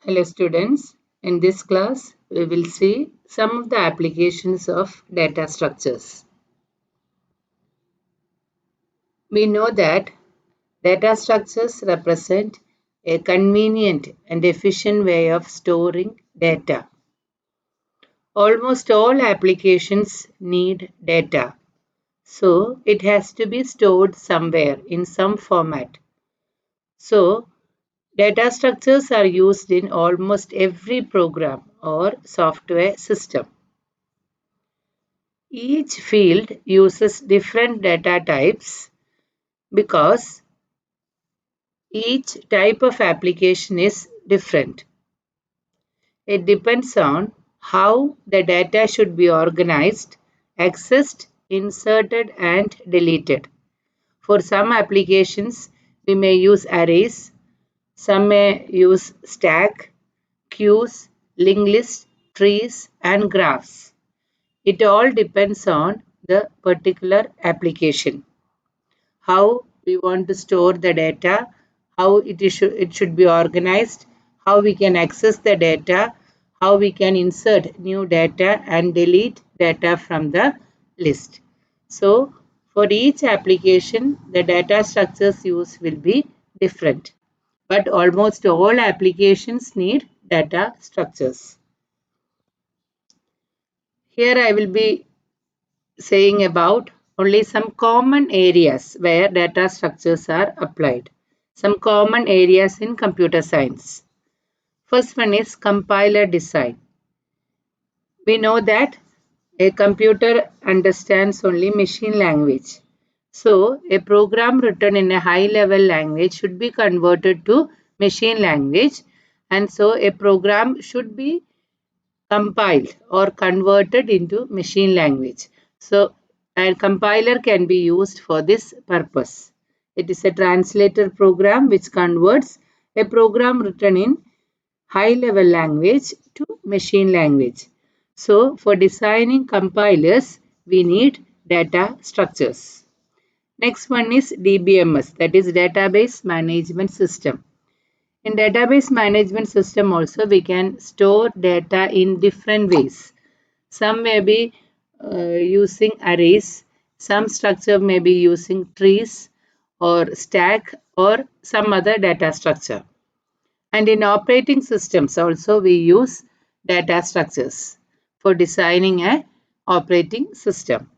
Hello students, in this class we will see some of the applications of data structures. We know that data structures represent a convenient and efficient way of storing data. Almost all applications need data, so it has to be stored somewhere in some format. So, data structures are used in almost every program or software system. Each field uses different data types because each type of application is different. It depends on how the data should be organized, accessed, inserted, and deleted. For some applications, we may use arrays, some may use stack, queues, linked lists, trees, and graphs. It all depends on the particular application. How we want to store the data, how it should be organized, how we can access the data, how we can insert new data and delete data from the list. So, for each application, the data structures used will be different. But almost all applications need data structures. Here I will be saying about only some common areas where data structures are applied. Some common areas in computer science. First one is compiler design. We know that a computer understands only machine language. So, a program written in a high level language should be converted to machine language, and so a program should be compiled or converted into machine language. So, a compiler can be used for this purpose. It is a translator program which converts a program written in high level language to machine language. So, for designing compilers, we need data structures. Next one is DBMS, that is Database Management System. In database management system also we can store data in different ways. Some may be using arrays, some structure may be using trees or stack or some other data structure. And in operating systems also we use data structures for designing a operating system.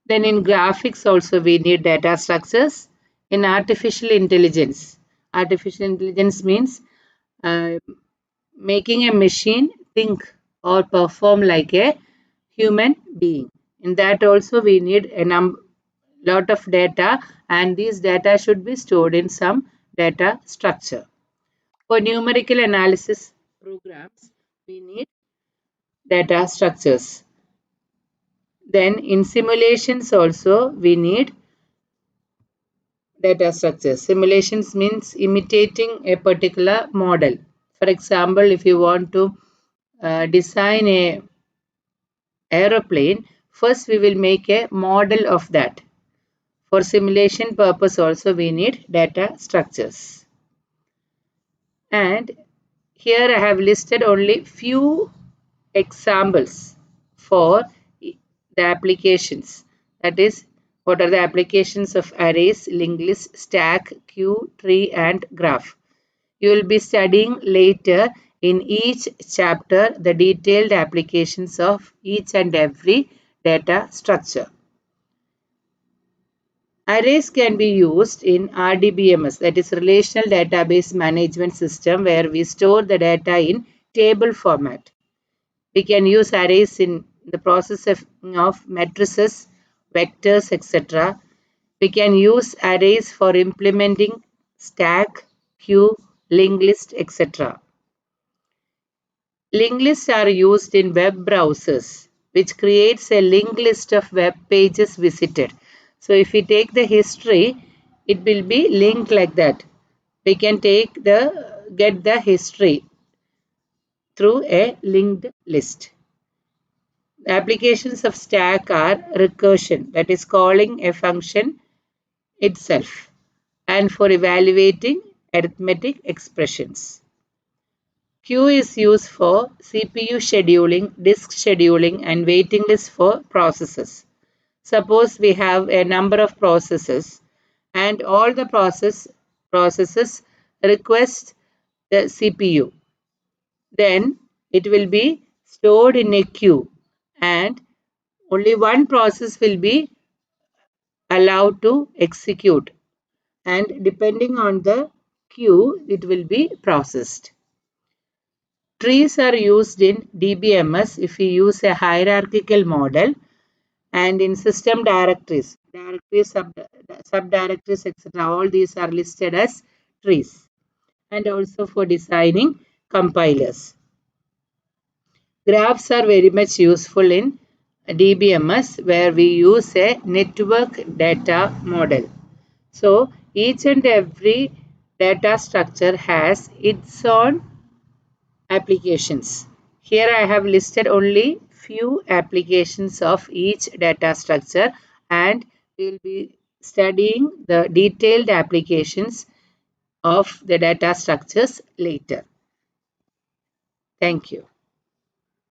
Then in graphics also we need data structures. In artificial intelligence means uh, making a machine think or perform like a human being. In that also we need a lot of data, and these data should be stored in some data structure. For numerical analysis programs, we need data structures. Then in simulations also we need data structures. Simulations means imitating a particular model. For example, if you want to design a aeroplane, first we will make a model of that. For simulation purpose also we need data structures. And here I have listed only few examples for the applications. That is, what are the applications of arrays, linked list, stack, queue, tree, and graph. You will be studying later in each chapter the detailed applications of each and every data structure. Arrays can be used in RDBMS, that is Relational Database Management System, where we store the data in table format. We can use arrays in the process of matrices, vectors, etc. We can use arrays for implementing stack, queue, linked list, etc. Linked lists are used in web browsers, which creates a linked list of web pages visited. So if we take the history, it will be linked like that. We can get the history through a linked list. The applications of stack are recursion, that is calling a function itself, and for evaluating arithmetic expressions. Queue is used for CPU scheduling, disk scheduling, and waiting list for processes. Suppose we have a number of processes and all the processes request the CPU. Then it will be stored in a queue and only one process will be allowed to execute, and depending on the queue it will be processed. Trees are used in DBMS if we use a hierarchical model, and in system directories, subdirectories, etc. All these are listed as trees, and also for designing compilers. Graphs are very much useful in DBMS where we use a network data model. So each and every data structure has its own applications. Here I have listed only few applications of each data structure, and we will be studying the detailed applications of the data structures later. Thank you.